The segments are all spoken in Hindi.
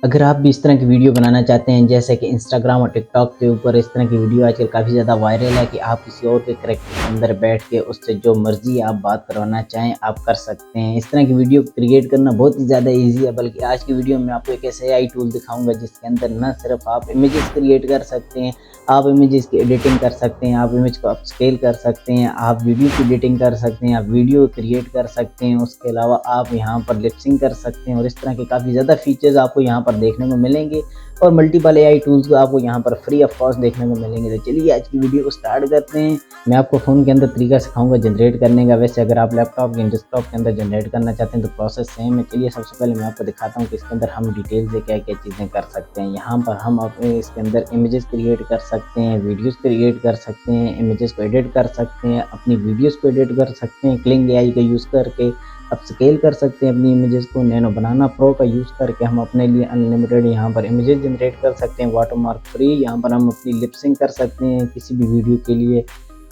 अगर आप भी इस तरह की वीडियो बनाना चाहते हैं, जैसे कि इंस्टाग्राम और टिकटॉक के ऊपर इस तरह की वीडियो आजकल काफ़ी ज़्यादा वायरल है कि आप किसी और के कैरेक्टर के अंदर बैठ के उससे जो मर्ज़ी आप बात करवाना चाहें आप कर सकते हैं। इस तरह की वीडियो क्रिएट करना बहुत ही ज़्यादा ईज़ी है, बल्कि आज की वीडियो में आपको एक ऐसा एआई टूल दिखाऊँगा जिसके अंदर ना सिर्फ आप इमेजेस क्रिएट कर सकते हैं, आप इमेजेस की एडिटिंग कर सकते हैं, आप इमेज को अपस्केल कर सकते हैं, आप वीडियो की एडिटिंग कर सकते हैं, आप वीडियो क्रिएट कर सकते हैं, उसके अलावा आप यहाँ पर लिप सिंक कर सकते हैं और इस तरह के काफ़ी ज़्यादा फीचर्स आपको यहाँ पर देखने को मिलेंगे और मल्टीपल एआई टूल्स को आपको यहाँ पर फ्री ऑफ कॉस्ट देखने को मिलेंगे। तो चलिए आज की वीडियो को स्टार्ट करते हैं। मैं आपको फ़ोन के अंदर तरीका सिखाऊंगा जनरेट करने का। वैसे अगर आप लैपटॉप या डेस्कटॉप के अंदर जनरेट करना चाहते हैं तो प्रोसेस सेम है। चलिए सबसे पहले मैं आपको दिखाता हूँ कि इसके अंदर हम डिटेल से क्या क्या चीज़ें कर सकते हैं। यहाँ पर हम अपने इसके अंदर इमेजेस क्रिएट कर सकते हैं, वीडियोस क्रिएट कर सकते हैं, इमेजेस को एडिट कर सकते हैं, अपनी वीडियोस को एडिट कर सकते हैं क्लिंग एआई का यूज़ करके, अपस्केल कर सकते हैं अपनी इमेजेस को। नैनो बनाना प्रो का यूज़ करके हम अपने लिए अनलिमिटेड यहाँ पर इमेजेस जनरेट कर सकते हैं वाटरमार्क फ्री। यहाँ पर हम अपनी लिप सिंक कर सकते हैं किसी भी वीडियो के लिए।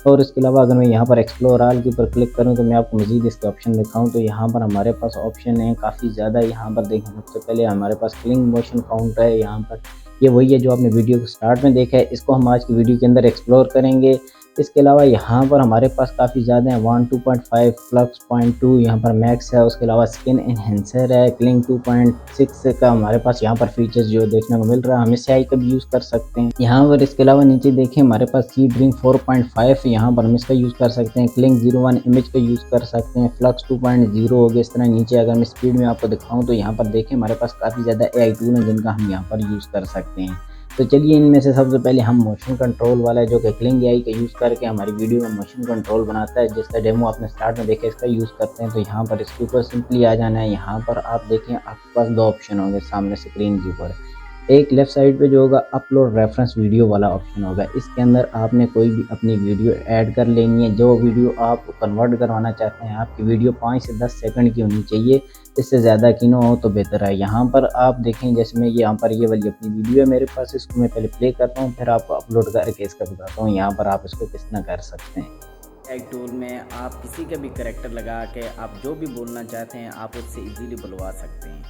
और इसके अलावा अगर मैं यहाँ पर एक्सप्लोर ऑल के ऊपर क्लिक करूँ तो मैं आपको मज़ीद इसके ऑप्शन दिखाऊँ तो यहाँ पर हमारे पास ऑप्शन है काफ़ी ज़्यादा। यहाँ पर देखें सबसे पहले हमारे पास क्लिंग मोशन काउंट है। यहाँ पर ये वही है जो आपने वीडियो को स्टार्ट में देखा है, इसको हम आज की वीडियो के अंदर एक्सप्लोर करेंगे। इसके अलावा यहाँ पर हमारे पास काफ़ी ज़्यादा है 1 2.5 फ्लक्स 0.2 यहाँ पर मैक्स है। उसके अलावा स्किन एनहेंसर है, क्लिंग 2.6 का हमारे पास यहाँ पर फीचर्स जो देखने को मिल रहा है। हम इससे आई का भी यूज़ कर सकते हैं यहाँ पर। इसके अलावा नीचे देखें हमारे पास सी ड्रिंक 4.5 यहाँ पर हम इसका यूज़ कर सकते हैं। क्लिंग 01 इमेज का यूज़ कर सकते हैं। फ्लक्स 2.0 हो गया। इस तरह नीचे अगर मैं स्पीड में आपको दिखाऊँ तो यहाँ पर देखें हमारे पास काफ़ी ज़्यादा एआई टूल हैं जिनका हम यहाँ पर यूज़ कर सकते हैं। तो चलिए इनमें से सबसे पहले हम मोशन कंट्रोल वाला है जो कि क्लिंग एआई का यूज़ करके हमारी वीडियो में मोशन कंट्रोल बनाता है, जिसका डेमो आपने स्टार्ट में देखा, इसका यूज़ करते हैं। तो यहाँ पर इसके ऊपर सिंपली आ जाना है। यहाँ पर आप देखें आपके पास दो ऑप्शन होंगे सामने स्क्रीन के ऊपर। एक लेफ्ट साइड पे जो होगा अपलोड रेफरेंस वीडियो वाला ऑप्शन होगा। इसके अंदर आपने कोई भी अपनी वीडियो ऐड कर लेनी है। जो वीडियो आप कन्वर्ट करवाना चाहते हैं, आपकी वीडियो 5 से 10 सेकंड की होनी चाहिए, इससे ज़्यादा की ना हो तो बेहतर है। यहाँ पर आप देखें जैसे मैं यहाँ पर ये वाली अपनी वीडियो है मेरे पास, इसको मैं पहले प्ले करता हूँ फिर आपको अपलोड करके इसका बताता हूँ यहाँ पर आप इसको किस तरह कर सकते हैं। एक टूल में आप किसी का भी करैक्टर लगा के आप जो भी बोलना चाहते हैं आप उससे इजीली बुलवा सकते हैं।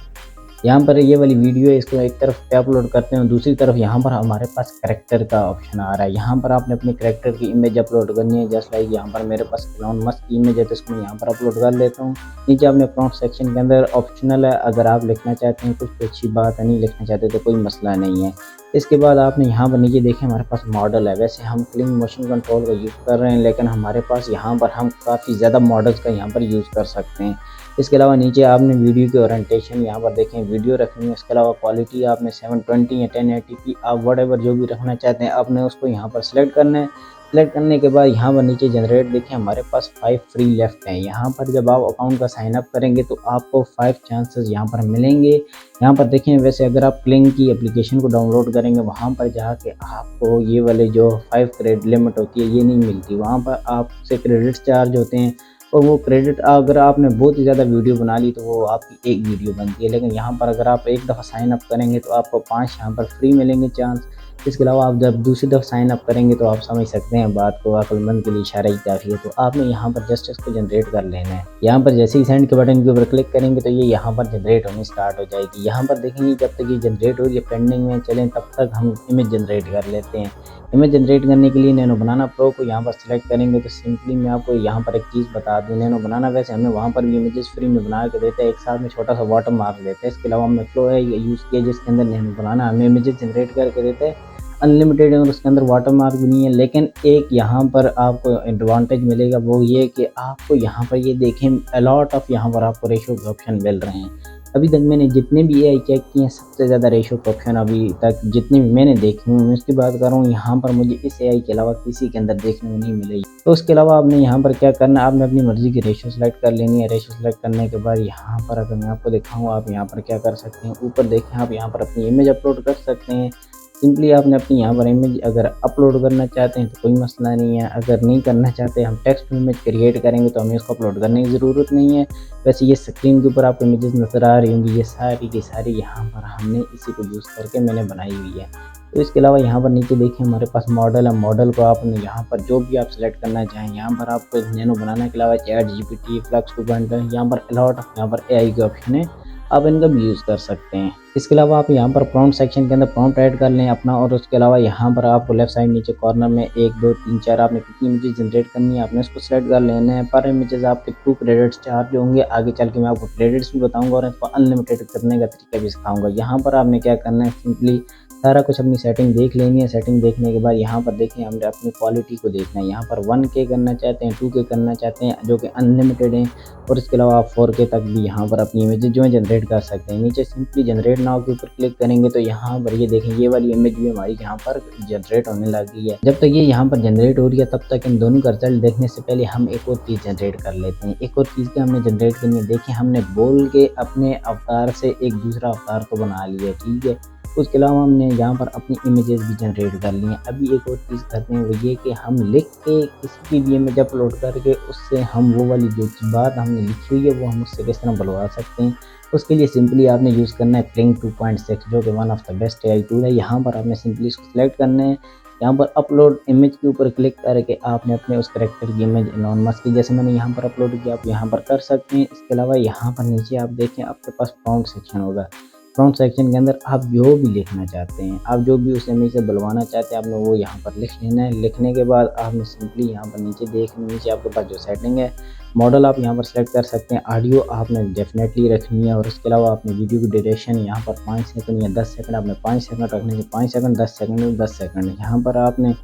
यहाँ पर ये वाली वीडियो है, इसको एक तरफ पे अपलोड करते हैं, दूसरी तरफ यहाँ पर हमारे पास करैक्टर का ऑप्शन आ रहा है। यहाँ पर आपने अपने करैक्टर की इमेज अपलोड करनी है। जस्ट लाइक यहाँ पर मेरे पास एलोन मस्क की इमेज है तो इसको मैं यहाँ पर अपलोड कर लेता हूँ। नीचे आपने प्रॉम्प्ट सेक्शन के अंदर ऑप्शनल है, अगर आप लिखना चाहते हैं कुछ तो अच्छी बात है, नहीं लिखना चाहते तो कोई मसला नहीं है। इसके बाद आपने यहाँ पर नीचे देखें हमारे पास मॉडल है। वैसे हम क्लिंग मोशन कंट्रोल का यूज़ कर रहे हैं लेकिन हमारे पास यहाँ पर हम काफ़ी ज़्यादा मॉडल्स का यहाँ पर यूज़ कर सकते हैं। इसके अलावा नीचे आपने वीडियो की ओरिएंटेशन यहाँ पर देखें वीडियो रखनी है। इसके अलावा क्वालिटी आपने 720 या 1080p आप व्हाटएवर जो भी रखना चाहते हैं आपने उसको यहाँ पर सिलेक्ट करना है। सिलेक्ट करने के बाद यहाँ पर नीचे जनरेट देखें हमारे पास 5 फ्री लेफ्ट हैं। यहाँ पर जब आप अकाउंट का साइन अप करेंगे तो आपको 5 चांसेस यहाँ पर मिलेंगे। यहाँ पर देखें वैसे अगर आप क्लिंग की एप्लीकेशन को डाउनलोड करेंगे वहाँ पर जाके आपको ये वाले जो 5 क्रेडिट लिमिट होती है ये नहीं मिलती। वहाँ पर आपसे क्रेडिट्स चार्ज होते हैं और वो क्रेडिट अगर आपने बहुत ही ज़्यादा वीडियो बना ली तो वो आपकी एक वीडियो बनती है। लेकिन यहाँ पर अगर आप एक दफ़ा साइन अप करेंगे तो आपको 5 यहाँ पर फ्री मिलेंगे चांस। इसके अलावा आप जब दूसरी दफ़ा साइन अप करेंगे तो आप समझ सकते हैं बात को, अक्लमंद के लिए इशारा ही काफ़ी है। तो आपने यहाँ पर जस्ट इसको जनरेट कर लेना है। यहाँ पर जैसे ही सेंड के बटन के ऊपर क्लिक करेंगे तो ये यहाँ पर जनरेट होनी स्टार्ट हो जाएगी। यहाँ पर देखेंगे जब तक ये जनरेट हो रही है पेंडिंग में चलें तब तक हम इमेज जनरेट कर लेते हैं। इमेज जनरेट करने के लिए नैनो बनाना प्रो को यहाँ पर सिलेक्ट करेंगे तो सिंपली मैं आपको यहाँ पर एक चीज़ बता दूँ, नैनो बनाना वैसे हमें वहाँ पर भी इमेजेस फ्री में बना के देता है, एक साथ में छोटा सा वाटर मार्क देता है। इसके अलावा हमने फ्लो है यूज़ किया जिसके अंदर नैनो बनाना हमें इमेजेस जनरेट करके देता है अनलिमिटेड और उसके अंदर वाटर मार्क भी नहीं है। लेकिन एक यहाँ पर आपको एडवांटेज मिलेगा वो ये कि आपको यहाँ पर ये देखें अलॉट ऑफ यहाँ पर आपको रेशो के ऑप्शन मिल रहे हैं। अभी तक मैंने जितने भी एआई चेक किए हैं सबसे ज़्यादा रेशो के ऑप्शन अभी तक जितने भी मैंने देखे हुए मैं उसकी बात कर रहा हूँ यहाँ पर मुझे इस एआई के अलावा किसी के अंदर देखने को नहीं मिलेगी। तो उसके अलावा आपने यहाँ पर क्या करना है, आपने अपनी मर्ज़ी की रेशो सेलेक्ट कर लेनी है। रेशो सेलेक्ट करने के बाद यहाँ पर अगर मैं आपको दिखाऊँ आप यहाँ पर क्या कर सकते हैं, ऊपर देखें आप यहाँ पर अपनी इमेज अपलोड कर सकते हैं। सिंपली आपने अपनी यहाँ पर इमेज अगर अपलोड करना चाहते हैं तो कोई मसला नहीं है, अगर नहीं करना चाहते हम टेक्स्ट इमेज क्रिएट करेंगे तो हमें इसको अपलोड करने की ज़रूरत नहीं है। वैसे ये स्क्रीन के ऊपर आपको इमेजेस नज़र आ रही होंगी, ये सारी की सारी यहाँ पर हमने इसी को यूज़ करके मैंने बनाई हुई है। तो इसके अलावा यहाँ पर नीचे देखिए हमारे पास मॉडल है। मॉडल को आपने यहाँ पर जो भी आप सिलेक्ट करना चाहें, यहाँ पर आपको नैनो बनाने के अलावा चैट जीपीटी फ्लक्स 2.0 यहाँ पर अलॉट यहाँ पर एआई के ऑप्शन है, आप इनका भी यूज़ कर सकते हैं। इसके अलावा आप यहाँ पर प्रॉम्प्ट सेक्शन के अंदर प्रॉम्प्ट ऐड कर लें अपना, और उसके अलावा यहाँ पर आपको लेफ्ट साइड नीचे कॉर्नर में 1 2 3 4 आपने कितनी इमेजेस जनरेट करनी है आपने उसको सेलेक्ट कर लेना है। पर इमेजेस आपके 2 क्रेडिट्स चार्ज होंगे। आगे चल के मैं आपको क्रेडिट्स भी बताऊँगा और इसको अनलिमिटेड करने का तरीका भी सिखाऊँगा। यहाँ पर आपने क्या करना है, सिंपली सारा कुछ अपनी सेटिंग देख लेनी है। सेटिंग देखने के बाद यहाँ पर देखिए हमने अपनी क्वालिटी को देखना है। यहाँ पर 1K करना चाहते हैं, 2K करना चाहते हैं जो कि अनलिमिटेड हैं, और इसके अलावा आप 4K तक भी यहाँ पर अपनी इमेजेस जो है जनरेट कर सकते हैं। नीचे सिंपली जनरेट नाउ के ऊपर क्लिक करेंगे तो यहाँ पर ये देखें ये वाली इमेज भी हमारी यहाँ पर जनरेट होने लग गई है। जब तक ये यहाँ पर जनरेट हो रही है तब तक इन दोनों का रिजल्ट देखने से पहले हम एक और चीज़ जनरेट कर लेते हैं। एक और चीज़ क्या हमने जनरेट करनी है, देखिए हमने बोल के अपने अवतार से एक दूसरा अवतार को बना लिया, ठीक है। उसके अलावा हमने यहाँ पर अपनी इमेजेस भी जनरेट कर ली हैं। अभी एक और चीज़ करते हैं, वो ये कि हम लिख के किसी की भी इमेज अपलोड करके उससे हम वो वाली जो बात हमने लिखी हुई है वो हम उससे किस तरह बुलवा सकते हैं। उसके लिए सिंपली आपने यूज़ करना है क्लिंग 2.6 जो कि one of the best AI tool है। यहाँ पर आपने सिंपली इसको सिलेक्ट करना है। यहाँ पर अपलोड इमेज के ऊपर क्लिक करके आपने अपने उस कैरेक्टर की इमेज इलॉन मस्क की जैसे मैंने यहाँ पर अपलोड किया आप यहाँ पर कर सकते हैं। इसके अलावा यहाँ पर नीचे आप देखें आपके पास प्रॉम्प्ट सेक्शन होगा। प्रॉम्प्ट सेक्शन के अंदर आप जो भी लिखना चाहते हैं, आप जो भी उस इमेज से बुलवाना चाहते हैं, आपने वो यहाँ पर लिख लेना है। लिखने के बाद आपने सिंपली यहाँ पर नीचे आपके पास जो सेटिंग है, मॉडल आप यहाँ पर सेलेक्ट कर सकते हैं। ऑडियो आपने डेफिनेटली रखनी है, और उसके अलावा आपने वीडियो की ड्यूरेशन यहाँ पर 5 सेकंड या 10 सेकंड आपने 5 सेकंड रखने से 5 सेकंड, 10 सेकंड 10 सेकंड यहाँ पर आपने।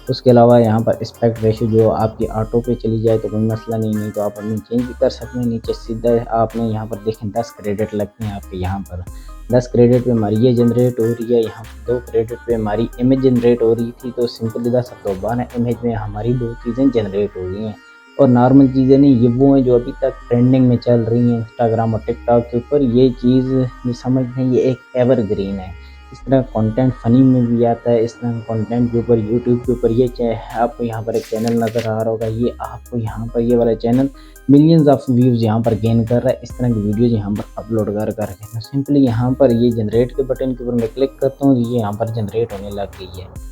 उसके अलावा यहाँ पर एस्पेक्ट रेशियो जो आपकी ऑटो पे चली जाए तो कोई मसला नहीं तो आप अपनी चेंज भी कर सकते हैं। नीचे सीधा आपने यहाँ पर देखें 10 क्रेडिट लगते हैं आपके यहाँ पर। 10 क्रेडिट पे हमारी ये जनरेट हो रही है। यहाँ पर 2 क्रेडिट पे हमारी इमेज जनरेट हो रही थी, तो सिंपली 10 तो 12 इमेज में हमारी 2 चीज़ें जनरेट हो गई हैं। और नॉर्मल चीज़ें नहीं, ये वो हैं जो अभी तक ट्रेंडिंग में चल रही हैं इंस्टाग्राम और टिकटॉक के ऊपर। ये चीज़ ये समझ लें ये एक एवरग्रीन है। इस तरह कंटेंट फ़नी में भी आता है, इस तरह कंटेंट के ऊपर यूट्यूब के ऊपर ये आपको यहाँ पर एक चैनल नज़र आ रहा होगा, ये आपको यहाँ पर ये वाला चैनल मिलियंस ऑफ व्यूज़ यहाँ पर गेन कर रहा है। इस तरह की वीडियोज़ यहाँ पर अपलोड कर करके तो सिंपली यहाँ पर ये जनरेट के बटन के ऊपर मैं क्लिक करता हूँ, ये यहाँ पर जनरेट होने लग गई है।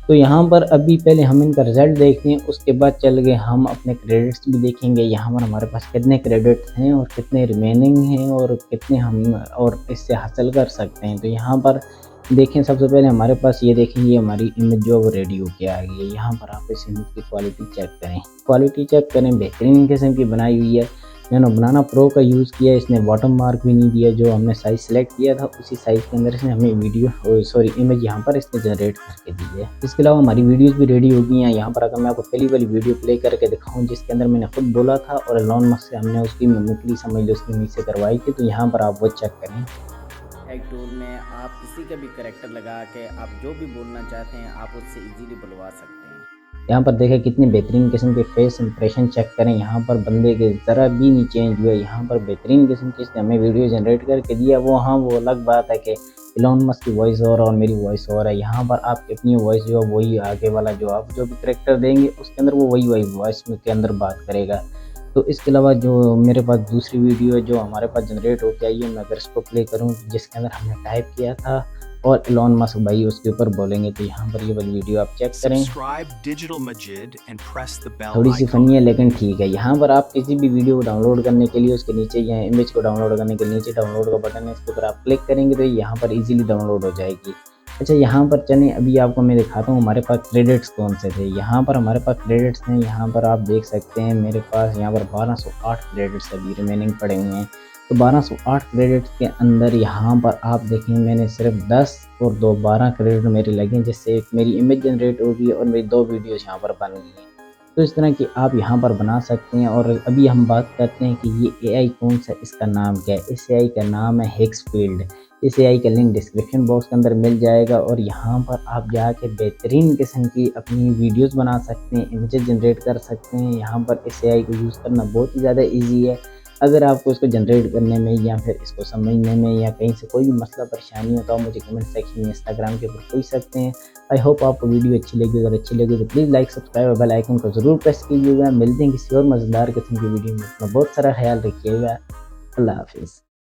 तो यहाँ पर अभी पहले हम इनका रिज़ल्ट देखते हैं, उसके बाद चल के हम अपने क्रेडिट्स भी देखेंगे। यहाँ पर हमारे पास कितने क्रेडिट्स हैं और कितने रिमेनिंग हैं और कितने हम और इससे हासिल कर सकते हैं। तो यहाँ पर देखें सबसे पहले हमारे पास ये देखें ये हमारी इमेज जो वो रेडी होके आ गई है। यहाँ पर आप इस इमेज की क्वालिटी चेक करें, बेहतरीन किस्म की बनाई हुई है। मैंने बनाना प्रो का यूज़ किया, इसने बॉटम मार्क भी नहीं दिया। जो हमने साइज़ सेलेक्ट किया था उसी साइज़ के अंदर इसने हमें इमेज यहाँ पर इसने जनरेट करके दी है। इसके अलावा हमारी वीडियोस भी रेडी हो गई हैं। यहाँ पर अगर मैं आपको पहली वाली वीडियो प्ले करके दिखाऊँ जिसके अंदर मैंने खुद बोला था और इलॉन मस्क से हमने उसकी मिमिक्री समझ लो उसकी इमेज से करवाई थी, तो यहाँ पर आप वो चेक करें। एक टूल में आप किसी का भी करेक्टर लगा के आप जो भी बोलना चाहते हैं आप उससे इजीली बुलवा सकते हैं। यहाँ पर देखें कितनी बेहतरीन किस्म के फेस इंप्रेशन चेक करें। यहाँ पर बंदे के ज़रा भी नहीं चेंज हुआ। यहाँ पर बेहतरीन किस्म की इसने हमें वीडियो जनरेट करके दिया। वो हाँ वो अलग बात है कि इलॉन मस्क की वॉइस और मेरी वॉइस और है। यहाँ पर आप अपनी वॉइस जो है वही आगे वाला जो आप जो भी करेक्टर देंगे उसके अंदर वो वही वॉइस के अंदर बात करेगा। तो इसके अलावा जो मेरे पास दूसरी वीडियो है जो हमारे पास जनरेट होकर आई है, मैं अगर इसको प्ले करूँ जिसके अंदर हमने टाइप किया था और इलॉन मस्क भाई उसके ऊपर बोलेंगे, तो यहाँ पर ये वाली वीडियो आप चेक करें। थोड़ी सी फनी है लेकिन ठीक है। यहाँ पर आप किसी भी वीडियो को डाउनलोड करने के लिए उसके नीचे या इमेज को डाउनलोड करने के लिए नीचे डाउनलोड का बटन है, इसके ऊपर आप क्लिक करेंगे तो यहाँ पर इजीली डाउनलोड हो जाएगी। अच्छा यहाँ पर चलें अभी आपको मैं दिखाता हूँ हमारे पास क्रेडिट्स कौन से थे। यहाँ पर हमारे पास क्रेडिट्स हैं, यहाँ पर आप देख सकते हैं मेरे पास यहाँ पर 1208 क्रेडिट्स अभी रिमेनिंग पड़े हुए हैं। तो 1208 क्रेडिट्स के अंदर यहाँ पर आप देखें मैंने सिर्फ 10 और 2 12 क्रेडिट मेरे लगे, जिससे मेरी इमेज जनरेट होगी और मेरी 2 वीडियोज़ यहाँ पर बन गई हैं। तो इस तरह की आप यहाँ पर बना सकते हैं। और अभी हम बात करते हैं कि ये AI कौन सा, इसका नाम क्या है। इस AI का नाम है हिग्सफील्ड। इस AI का लिंक डिस्क्रिप्शन बॉक्स के अंदर मिल जाएगा और यहाँ पर आप जाके बेहतरीन किस्म की अपनी वीडियोस बना सकते हैं, इमेजेस जनरेट कर सकते हैं। यहाँ पर इस AI को यूज़ करना बहुत ही ज़्यादा ईजी है। अगर आपको इसको जनरेट करने में या फिर इसको समझने में या कहीं से कोई भी मसला परेशानी हो तो आप मुझे कमेंट सेक्शन में इंस्टाग्राम के ऊपर पूछ सकते हैं। आई होप आपको वीडियो अच्छी लगी। अगर अच्छी लगी तो प्लीज़ लाइक सब्सक्राइब और बेल आइकन को ज़रूर प्रेस कीजिएगा। मिलते हैं किसी और मज़ेदार किस्म की वीडियो में। अपना बहुत सारा ख्याल रखिएगा। अल्लाह हाफिज़।